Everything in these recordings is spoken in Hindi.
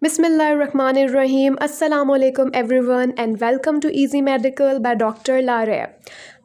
बिस्मिल्लाहिर्रहमानिर्रहीम अस्सलामुअलैकुम everyone and welcome to easy medical by doctor Lare.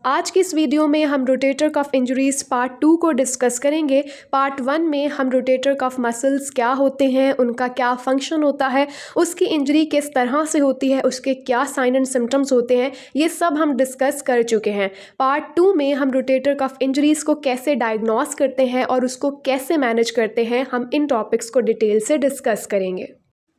आज की इस वीडियो में हम रोटेटर कफ इंजरीज़ पार्ट 2 को डिस्कस करेंगे। पार्ट 1 में हम रोटेटर कफ मसल्स क्या होते हैं, उनका क्या फंक्शन होता है, उसकी इंजरी किस तरह से होती है, उसके क्या साइन एंड सिम्टम्स होते हैं, ये सब हम डिस्कस कर चुके हैं। पार्ट 2 में हम रोटेटर कफ इंजरीज़ को कैसे डायग्नोस करते हैं और उसको कैसे मैनेज करते हैं, हम इन टॉपिक्स को डिटेल से डिस्कस करेंगे।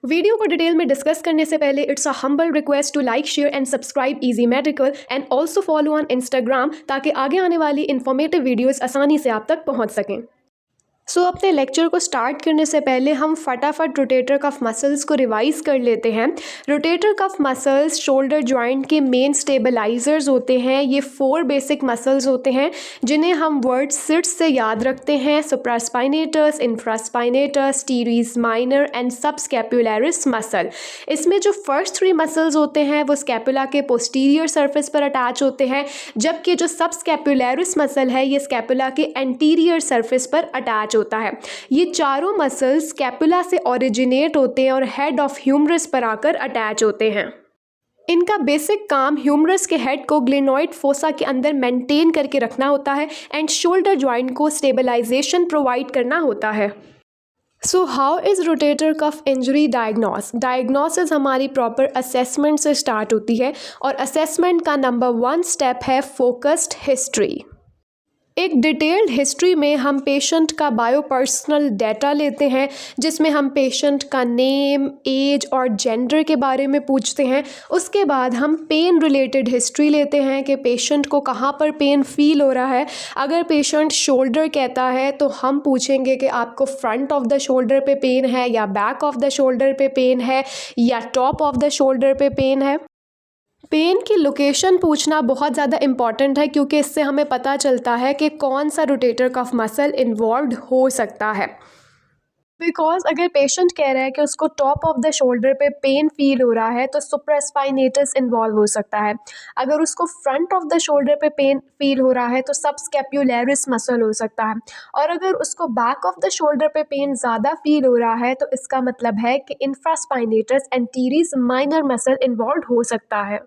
वीडियो को डिटेल में डिस्कस करने से पहले it's a humble request to like share and subscribe easy medical and also follow on Instagram ताकि आगे आने वाली इन्फॉर्मेटिव वीडियोस आसानी से आप तक पहुंच सकें। अपने लेक्चर को स्टार्ट करने से पहले हम फटाफट रोटेटर कफ मसल्स को रिवाइज कर लेते हैं। Rotator cuff muscles shoulder joint के मेन स्टेबलाइजर्स होते हैं। ये 4 बेसिक मसल्स होते हैं जिन्हें हम वर्ड सिट्स से याद रखते हैं: supraspinatus, infraspinatus, teres minor and subscapularis muscle. इसमें जो फर्स्ट 3 मसल्स होते हैं वो स्कैपुला के पोस्टीरियर सरफेस पर अटैच होते हैं, जबकि जो सबस्कैपुलरिस मसल है ये स्कैपुला के एंटीरियर सरफेस पर अटैच होता है। ये चारों मसल्स स्कैपुला से ओरिजिनेट होते हैं और हेड ऑफ ह्यूमरस पर आकर अटैच होते हैं। इनका बेसिक काम ह्यूमरस के हेड को ग्लेनोइड फोसा के अंदर मेंटेन करके रखना होता है एंड शोल्डर जॉइंट को स्टेबलाइजेशन प्रोवाइड करना होता है। So how is rotator cuff injury diagnosis हमारी प्रॉपर असेसमेंट से स्टार्ट होती है और असेसमेंट का नंबर 1 स्टेप है फोकस्ड हिस्ट्री। एक डिटेल्ड हिस्ट्री में हम पेशेंट का बायोपर्सनल डाटा लेते हैं, जिसमें हम पेशेंट का नेम, एज और जेंडर के बारे में पूछते हैं। उसके बाद हम पेन रिलेटेड हिस्ट्री लेते हैं कि पेशेंट को कहाँ पर पेन फील हो रहा है। अगर पेशेंट शोल्डर कहता है तो हम पूछेंगे कि आपको फ्रंट ऑफ द शोल्डर पे पेन है या बैक ऑफ द शोल्डर पे पेन है या टॉप ऑफ द शोल्डर पे पेन है। पेन की लोकेशन पूछना बहुत ज़्यादा इम्पॉर्टेंट है क्योंकि इससे हमें पता चलता है कि कौन सा रोटेटर कफ मसल इन्वॉल्व हो सकता है। बिकॉज अगर पेशेंट कह रहा है कि उसको टॉप ऑफ द शोल्डर पे पेन फील हो रहा है तो सुप्रास्पाइनेटस इन्वॉल्व हो सकता है। अगर उसको फ्रंट ऑफ द शोल्डर पे पेन फील हो रहा है तो सबस्कैपुलरिस मसल हो सकता है। और अगर उसको बैक ऑफ द शोल्डर पे पेन ज़्यादा फील हो रहा है तो इसका मतलब है कि infraspinatus and teres minor muscle involve हो सकता है।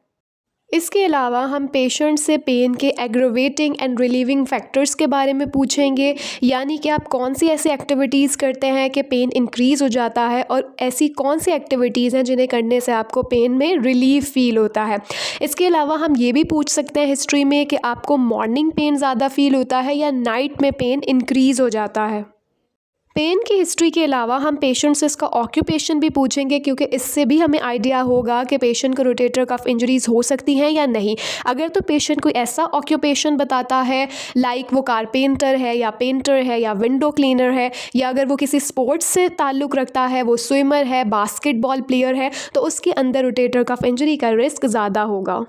इसके अलावा हम पेशेंट से पेन के एग्रवेटिंग एंड रिलीविंग फैक्टर्स के बारे में पूछेंगे, यानी कि आप कौन सी ऐसी एक्टिविटीज़ करते हैं कि पेन इंक्रीज़ हो जाता है और ऐसी कौन सी एक्टिविटीज़ हैं जिन्हें करने से आपको पेन में रिलीफ फील होता है। इसके अलावा हम ये भी पूछ सकते हैं हिस्ट्री में कि आपको मॉर्निंग पेन ज़्यादा फील होता है या नाइट में पेन इंक्रीज़ हो जाता है। पेन की हिस्ट्री के अलावा हम पेशेंट से इसका ऑक्यूपेशन भी पूछेंगे क्योंकि इससे भी हमें आइडिया होगा कि पेशेंट को रोटेटर कफ इंजरीज़ हो सकती हैं या नहीं। अगर तो पेशेंट कोई ऐसा ऑक्यूपेशन बताता है लाइक वो कारपेंटर है या पेंटर है या विंडो क्लीनर है, या अगर वो किसी स्पोर्ट्स से ताल्लुक़ रखता है, वो स्विमर है, बास्केटबॉल प्लेयर है, तो उसके अंदर रोटेटर कफ इंजरी का रिस्क ज़्यादा होगा।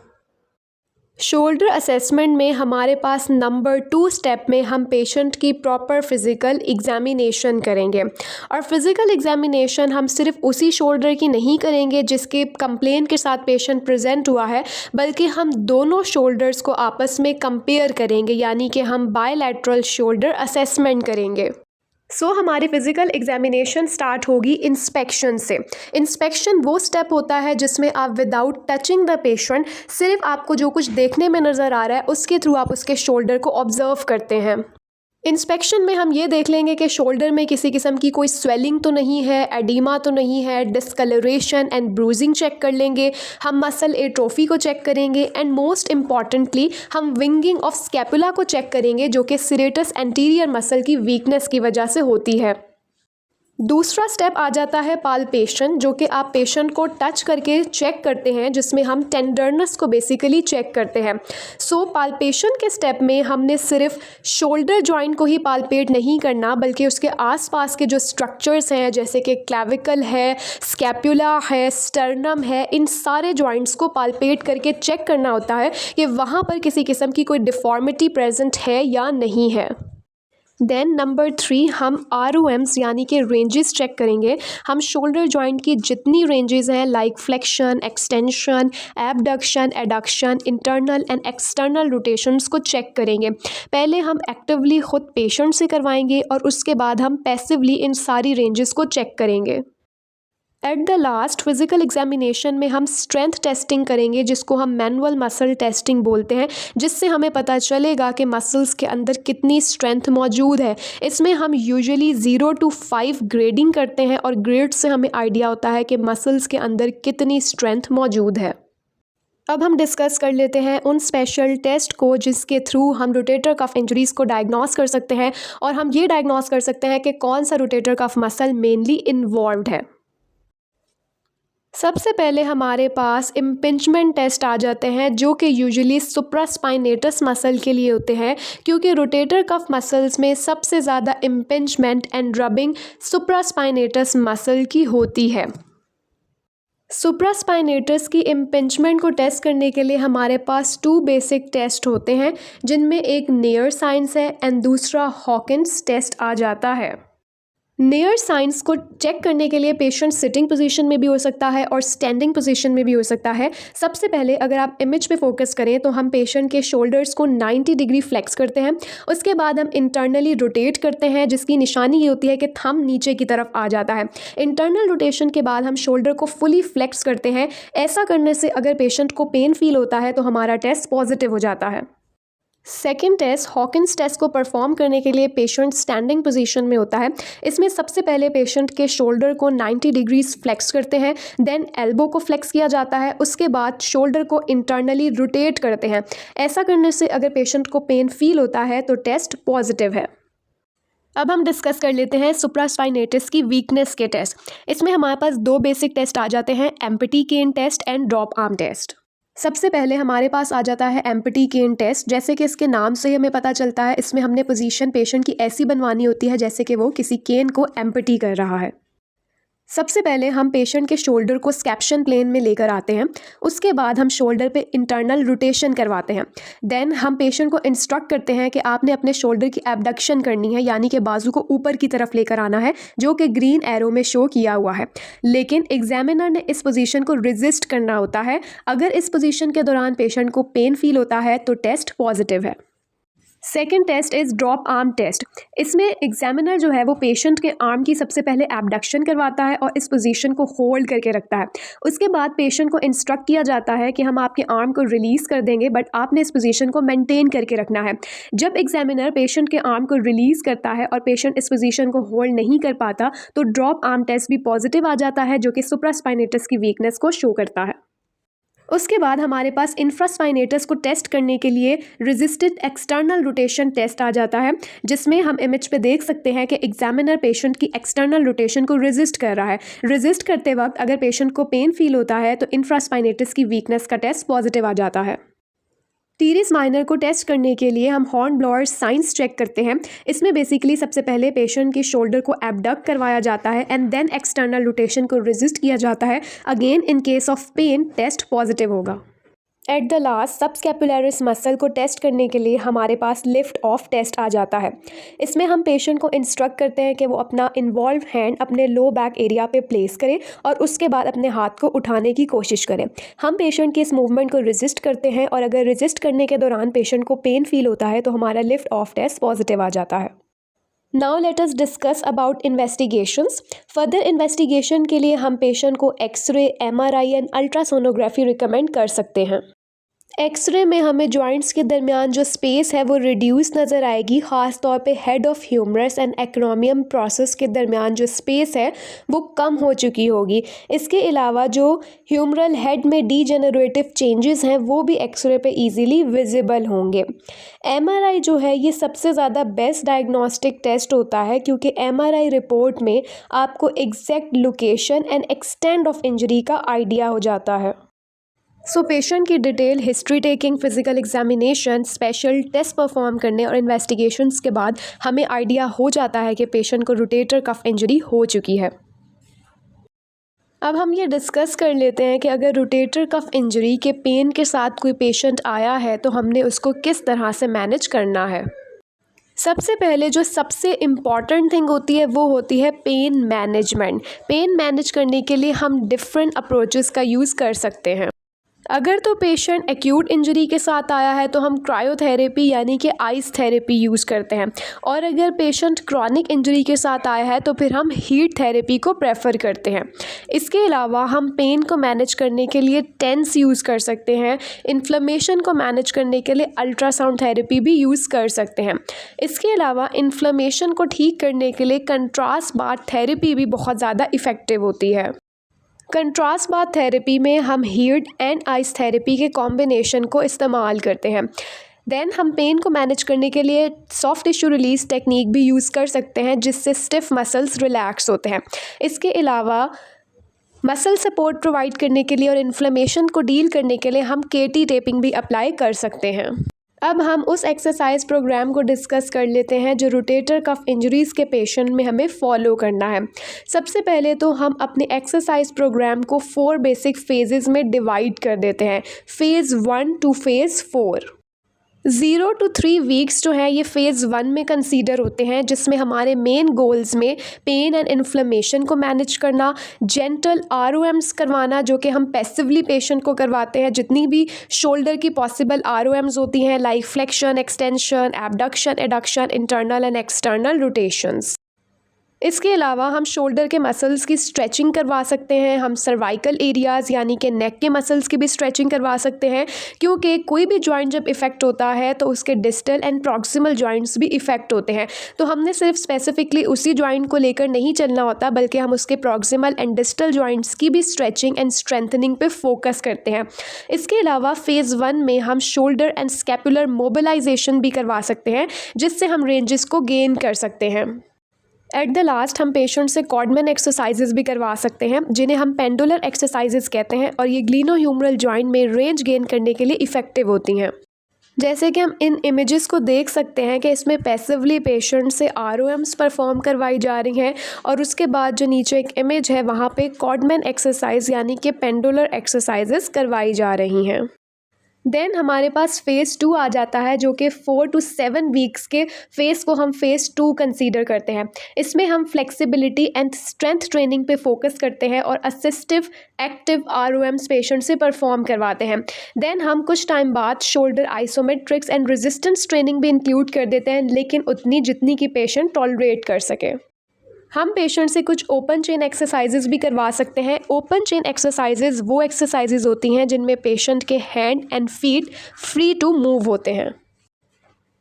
शोल्डर असेसमेंट में हमारे पास नंबर 2 स्टेप में हम पेशेंट की प्रॉपर फिज़िकल एग्जामिनेशन करेंगे। और फिज़िकल एग्जामिनेशन हम सिर्फ उसी शोल्डर की नहीं करेंगे जिसके कंप्लेन के साथ पेशेंट प्रेजेंट हुआ है, बल्कि हम दोनों शोल्डर्स को आपस में कंपेयर करेंगे, यानी कि हम बायलैटरल शोल्डर असेसमेंट करेंगे। हमारी फ़िज़िकल एग्जामिनेशन स्टार्ट होगी इंस्पेक्शन से। इंस्पेक्शन वो स्टेप होता है जिसमें आप विदाउट टचिंग द पेशेंट, सिर्फ आपको जो कुछ देखने में नज़र आ रहा है उसके थ्रू आप उसके शोल्डर को ऑब्ज़र्व करते हैं। इंस्पेक्शन में हम ये देख लेंगे कि शोल्डर में किसी किस्म की कोई स्वेलिंग तो नहीं है, एडिमा तो नहीं है, डिस्कलरेशन एंड ब्रूजिंग चेक कर लेंगे, हम मसल एट्रोफी को चेक करेंगे एंड मोस्ट इम्पॉर्टेंटली हम विंगिंग ऑफ स्कैपुला को चेक करेंगे जो कि सीरेटस एंटीरियर मसल की वीकनेस की वजह से होती है। दूसरा स्टेप आ जाता है पाल्पेशन, जो कि आप पेशेंट को टच करके चेक करते हैं, जिसमें हम टेंडरनेस को बेसिकली चेक करते हैं। पाल्पेशन के स्टेप में हमने सिर्फ शोल्डर जॉइंट को ही पाल्पेट नहीं करना, बल्कि उसके आसपास के जो स्ट्रक्चर्स हैं जैसे कि क्लैविकल है, स्कैपुला है, स्टर्नम है, इन सारे जॉइंट्स को पाल्पेट करके चेक करना होता है कि वहाँ पर किसी किस्म की कोई डिफॉर्मिटी प्रेजेंट है या नहीं है। देन नंबर 3 हम ROMs यानी कि रेंजेस चेक करेंगे। हम शोल्डर जॉइंट की जितनी रेंजेस हैं like flexion, extension, abduction, adduction, internal and external rotations को चेक करेंगे। पहले हम एक्टिवली ख़ुद पेशेंट से करवाएंगे और उसके बाद हम पैसिवली इन सारी रेंजेस को चेक करेंगे। Eight the last physical examination में हम स्ट्रेंथ टेस्टिंग करेंगे, जिसको हम मैनुअल मसल टेस्टिंग बोलते हैं, जिससे हमें पता चलेगा कि मसल्स के अंदर कितनी स्ट्रेंथ मौजूद है। इसमें हम यूजुअली 0 to 5 ग्रेडिंग करते हैं और ग्रेड से हमें आइडिया होता है कि मसल्स के अंदर कितनी स्ट्रेंथ मौजूद है। अब हम डिस्कस कर लेते हैं उन स्पेशल टेस्ट को जिसके थ्रू हम रोटेटर कफ इंजरीज़ को डायग्नोस कर सकते हैं और हम ये डायग्नोस कर सकते हैं कि कौन सा rotator cuff muscle mainly involved है। सबसे पहले हमारे पास इम्पिंचमेंट टेस्ट आ जाते हैं, जो कि यूजुअली सुप्रास्पाइनेटस मसल के लिए होते हैं, क्योंकि रोटेटर कफ मसल्स में सबसे ज़्यादा impingement and rubbing supraspinatus muscle की होती है। सुप्रास्पाइनेटस की इम्पिंचमेंट को टेस्ट करने के लिए हमारे पास 2 बेसिक टेस्ट होते हैं, जिनमें एक नेयर साइंस है एंड दूसरा हॉकिंस टेस्ट आ जाता है। नेयर साइंस को चेक करने के लिए पेशेंट सिटिंग पोजीशन में भी हो सकता है और स्टैंडिंग पोजीशन में भी हो सकता है। सबसे पहले अगर आप इमेज पे फोकस करें तो हम पेशेंट के शोल्डर्स को 90 डिग्री फ्लेक्स करते हैं। उसके बाद हम इंटरनली रोटेट करते हैं, जिसकी निशानी ये होती है कि थंब नीचे की तरफ आ जाता है। इंटरनल रोटेशन के बाद हम शोल्डर को फुली फ्लेक्स करते हैं। ऐसा करने से अगर पेशेंट को पेन फील होता है तो हमारा टेस्ट पॉजिटिव हो जाता है। सेकेंड टेस्ट हॉकिंस टेस्ट को परफॉर्म करने के लिए पेशेंट स्टैंडिंग पोजीशन में होता है। इसमें सबसे पहले पेशेंट के शोल्डर को 90 डिग्रीज फ्लेक्स करते हैं, देन एल्बो को फ्लेक्स किया जाता है, उसके बाद शोल्डर को इंटरनली रोटेट करते हैं। ऐसा करने से अगर पेशेंट को पेन फील होता है तो टेस्ट पॉजिटिव है। अब हम डिस्कस कर लेते हैं सुप्रास्पाइनेटस की वीकनेस के टेस्ट। इसमें हमारे पास 2 बेसिक टेस्ट आ जाते हैं, empty can test and drop arm test. सबसे पहले हमारे पास आ जाता है एम्प्टी केन टेस्ट। जैसे कि इसके नाम से ही हमें पता चलता है, इसमें हमने पोजीशन पेशेंट की ऐसी बनवानी होती है जैसे कि वो किसी केन को एम्प्टी कर रहा है। सबसे पहले हम पेशेंट के शोल्डर को स्कैप्शन प्लेन में लेकर आते हैं। उसके बाद हम शोल्डर पे इंटरनल रोटेशन करवाते हैं। देन हम पेशेंट को इंस्ट्रक्ट करते हैं कि आपने अपने शोल्डर की एबडक्शन करनी है, यानी कि बाजू को ऊपर की तरफ लेकर आना है, जो कि ग्रीन एरो में शो किया हुआ है। लेकिन एग्जामिनर ने इस पोजीशन को रेजिस्ट करना होता है। अगर इस पोजीशन के दौरान पेशेंट को पेन फील होता है तो टेस्ट पॉजिटिव है। Second test is drop arm test. इसमें एग्जामिनर जो है वो पेशेंट के आर्म की सबसे पहले एबडक्शन करवाता है और इस पोजीशन को होल्ड करके रखता है। उसके बाद पेशेंट को इंस्ट्रक्ट किया जाता है कि हम आपके आर्म को रिलीज़ कर देंगे, बट आपने इस पोजीशन को मेंटेन करके रखना है। जब एग्जामिनर पेशेंट के आर्म को रिलीज़ करता है और पेशेंट इस पोजीशन को होल्ड नहीं कर पाता तो ड्रॉप आर्म टेस्ट भी पॉजिटिव आ जाता है, जो कि सुप्रास्पाइनेटस की वीकनेस को शो करता है। उसके बाद हमारे पास इंफ्रास्पाइनेटस को टेस्ट करने के लिए रेजिस्टेड एक्सटर्नल रोटेशन टेस्ट आ जाता है, जिसमें हम इमेज पे देख सकते हैं कि एग्जामिनर पेशेंट की एक्सटर्नल रोटेशन को रेजिस्ट कर रहा है। रेजिस्ट करते वक्त अगर पेशेंट को पेन फील होता है तो इंफ्रास्पाइनेटस की वीकनेस का टेस्ट पॉजिटिव आ जाता है। टीरिस माइनर को टेस्ट करने के लिए हम हॉर्न ब्लोअर साइंस चेक करते हैं। इसमें बेसिकली सबसे पहले पेशेंट के शोल्डर को एबडक्ट करवाया जाता है एंड देन एक्सटर्नल रोटेशन को रेजिस्ट किया जाता है। Again in case of pain test positive होगा। At the last subscapularis muscle को टेस्ट करने के लिए हमारे पास लिफ्ट ऑफ टेस्ट आ जाता है। इसमें हम पेशेंट को इंस्ट्रक्ट करते हैं कि वो अपना इन्वॉल्व हैंड अपने लो बैक एरिया पे प्लेस करे और उसके बाद अपने हाथ को उठाने की कोशिश करें। हम पेशेंट की इस मूवमेंट को रेजिस्ट करते हैं और अगर रेजिस्ट करने के दौरान पेशेंट को पेन फील होता है तो हमारा लिफ्ट ऑफ टेस्ट पॉजिटिव आ जाता है। Now let us discuss about investigations. Further investigation के लिए हम पेशेंट को X-ray, MRI and ultrasonography recommend कर सकते हैं। एक्सरे में हमें जॉइंट्स के दरमियान जो स्पेस है वो रिड्यूस नज़र आएगी, ख़ास तौर पे head of humerus and acromion process के दरमियान जो स्पेस है वो कम हो चुकी होगी। इसके अलावा जो ह्यूमरल हेड में डीजेनरेटिव चेंजेस हैं वो भी एक्सरे पे इजीली विजिबल होंगे। MRI जो है ये सबसे ज़्यादा बेस्ट डायग्नोस्टिक टेस्ट होता है, क्योंकि MRI रिपोर्ट में आपको exact location and extent of injury का आइडिया हो जाता है। सो पेशेंट की detail history taking, physical examination, special test perform करने और इन्वेस्टिगेशंस के बाद हमें आइडिया हो जाता है कि पेशेंट को रोटेटर कफ इंजरी हो चुकी है। अब हम ये डिस्कस कर लेते हैं कि अगर रोटेटर कफ इंजरी के पेन के साथ कोई पेशेंट आया है तो हमने उसको किस तरह से मैनेज करना है। सबसे पहले जो सबसे इम्पॉर्टेंट थिंग होती है वो होती है पेन मैनेजमेंट। पेन मैनेज करने के लिए हम डिफरेंट अप्रोचेस का यूज़ कर सकते हैं। अगर तो पेशेंट एक्यूट इंजरी के साथ आया है तो हम क्रायोथेरेपी यानी कि आइस थेरेपी यूज़ करते हैं, और अगर पेशेंट क्रॉनिक इंजरी के साथ आया है तो फिर हम हीट थेरेपी को प्रेफर करते हैं। इसके अलावा हम पेन को मैनेज करने के लिए टेंस यूज़ कर सकते हैं। इन्फ्लेमेशन को मैनेज करने के लिए अल्ट्रासाउंड थेरेपी भी यूज़ कर सकते हैं। इसके अलावा इन्फ्लेमेशन को ठीक करने के लिए कंट्रास्ट बाथ थेरेपी भी बहुत ज़्यादा इफ़ेक्टिव होती है। कंट्रास्ट बाथ थेरेपी में हम हीट एंड आइस थेरेपी के कॉम्बिनेशन को इस्तेमाल करते हैं। देन हम पेन को मैनेज करने के लिए सॉफ्ट टिश्यू रिलीज टेक्निक भी यूज़ कर सकते हैं, जिससे स्टिफ मसल्स रिलैक्स होते हैं। इसके अलावा मसल सपोर्ट प्रोवाइड करने के लिए और इन्फ्लेमेशन को डील करने के लिए हम केटी टेपिंग भी अप्लाई कर सकते हैं। अब हम उस एक्सरसाइज प्रोग्राम को डिस्कस कर लेते हैं जो रोटेटर कफ इंजरीज़ के पेशेंट में हमें फॉलो करना है। सबसे पहले तो हम अपने एक्सरसाइज प्रोग्राम को 4 बेसिक फेजेस में डिवाइड कर देते हैं। Phase 1 to phase 4। 0 to 3 weeks जो है ये फ़ेज़ 1 में कंसीडर होते हैं, जिसमें हमारे मेन गोल्स में पेन एंड इन्फ्लेमेशन को मैनेज करना, जेंटल ROMs करवाना जो कि हम पैसिवली पेशेंट को करवाते हैं, जितनी भी शोल्डर की पॉसिबल ROMs होती हैं like flexion, extension, abduction, adduction, internal and external rotations. इसके अलावा हम शोल्डर के मसल्स की स्ट्रेचिंग करवा सकते हैं। हम सर्वाइकल एरियाज़ यानी कि नेक के मसल्स की भी स्ट्रेचिंग करवा सकते हैं, क्योंकि कोई भी जॉइंट जब इफ़ेक्ट होता है तो उसके डिस्टल एंड प्रॉक्सिमल जॉइंट्स भी इफ़ेक्ट होते हैं। तो हमने सिर्फ स्पेसिफिकली उसी जॉइंट को लेकर नहीं चलना होता, बल्कि हम उसके प्रॉक्सिमल एंड डिस्टल जॉइंट्स की भी स्ट्रेचिंग एंड स्ट्रेंथनिंग पे फोकस करते हैं। इसके अलावा फ़ेज़ 1 में हम शोल्डर एंड स्कैपुलर मोबिलाइजेशन भी करवा सकते हैं, जिससे हम रेंजेस को गेन कर सकते हैं। एट द लास्ट हम पेशेंट से कॉडमैन एक्सरसाइजेज भी करवा सकते हैं, जिन्हें हम पेंडुलर एक्सरसाइजेज कहते हैं, और ये ग्लिनोह्यूमरल जॉइंट में रेंज गेन करने के लिए इफ़ेक्टिव होती हैं। जैसे कि हम इन इमेजेस को देख सकते हैं कि इसमें पैसिवली पेशेंट से ROMs परफॉर्म करवाई जा रही हैं, और उसके बाद जो नीचे एक इमेज है वहाँ पे कॉडमैन एक्सरसाइज यानी कि पेंडुलर एक्सरसाइजेज करवाई जा रही हैं। देन हमारे पास फ़ेज़ 2 आ जाता है, जो कि 4 to 7 वीक्स के फ़ेज़ को हम फ़ेज़ 2 कंसीडर करते हैं। इसमें हम फ्लेक्सिबिलिटी एंड स्ट्रेंथ ट्रेनिंग पे फोकस करते हैं और असिस्टिव एक्टिव ROMs पेशेंट से परफॉर्म करवाते हैं। देन हम कुछ टाइम बाद शोल्डर आइसोमेट्रिक्स एंड रेजिस्टेंस ट्रेनिंग भी इंक्लूड कर देते हैं, लेकिन उतनी जितनी कि पेशेंट टॉलरेट कर सके। हम पेशेंट से कुछ ओपन चेन एक्सरसाइजेज भी करवा सकते हैं। ओपन चेन एक्सरसाइजेज वो एक्सरसाइजेज होती हैं जिनमें पेशेंट के hand and feet free to move होते हैं।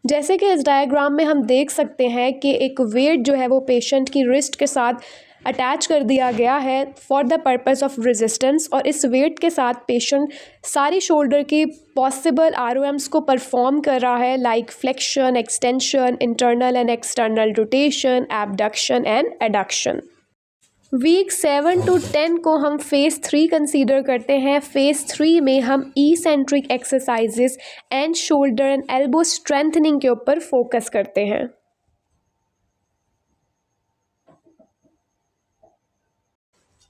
जैसे कि इस डायग्राम में हम देख सकते हैं कि एक वेट जो है वो पेशेंट की रिस्ट के साथ अटैच कर दिया गया है for the purpose of resistance, और इस वेट के साथ पेशेंट सारी शोल्डर की पॉसिबल ROMs को परफॉर्म कर रहा है, like flexion, extension, internal and external rotation, abduction and adduction. Week 7 to 10 को हम फ़ेज़ 3 कंसीडर करते हैं। फ़ेज़ 3 में हम eccentric exercises and shoulder and elbow strengthening के ऊपर फोकस करते हैं।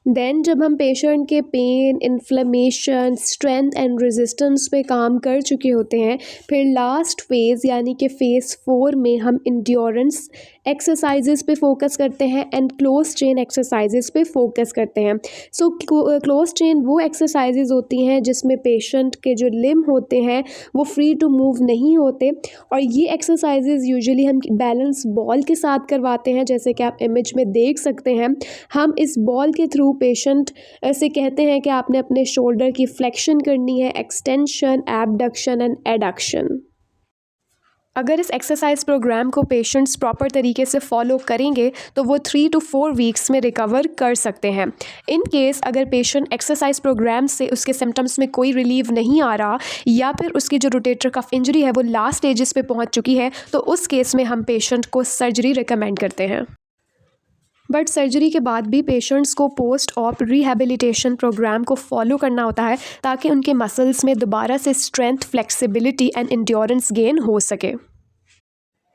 देन जब हम पेशेंट के pain, inflammation, strength and resistance पे काम कर चुके होते हैं, फिर लास्ट फेज़ यानी कि फ़ेज़ 4 में हम इंड्योरेंस एक्सरसाइजेस पे फोकस करते हैं एंड क्लोज चेन एक्सरसाइजेस पे फोकस करते हैं। सो क्लोज चेन वो एक्सरसाइजेस होती हैं जिसमें पेशेंट के जो लिम्ब होते हैं वो फ्री टू मूव नहीं होते, और ये एक्सरसाइजेस यूजुअली हम बैलेंस बॉल के साथ करवाते हैं, जैसे कि आप इमेज में देख सकते हैं। हम इस बॉल के थ्रू पेशेंट से कहते हैं कि आपने अपने शोल्डर की फ्लेक्शन करनी है, एक्सटेंशन, एबडक्शन एंड एडक्शन। अगर इस एक्सरसाइज प्रोग्राम को पेशेंट्स प्रॉपर तरीके से फॉलो करेंगे तो वो 3 to 4 वीक्स में रिकवर कर सकते हैं। इन केस अगर पेशेंट एक्सरसाइज प्रोग्राम से उसके सिम्टम्स में कोई रिलीव नहीं आ रहा, या फिर उसकी जो रोटेटर कफ इंजरी है वो लास्ट स्टेजेस पे पहुंच चुकी है, तो उस केस में हम पेशेंट को सर्जरी रिकमेंड करते हैं। बट सर्जरी के बाद भी पेशेंट्स को पोस्ट ऑप रिहैबिलिटेशन प्रोग्राम को फॉलो करना होता है, ताकि उनके मसल्स में दोबारा से strength, flexibility and endurance gain हो सके।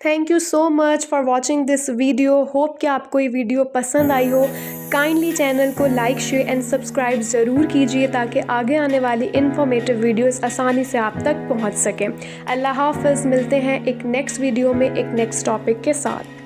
Thank you so much for watching this video. Hope कि आपको ये वीडियो पसंद आई हो। काइंडली चैनल को लाइक, शेयर एंड सब्सक्राइब ज़रूर कीजिए, ताकि आगे आने वाली इन्फॉर्मेटिव वीडियोस आसानी से आप तक पहुंच सकें। अल्लाह हाफ़िज़। मिलते हैं एक नेक्स्ट वीडियो में एक नेक्स्ट टॉपिक के साथ।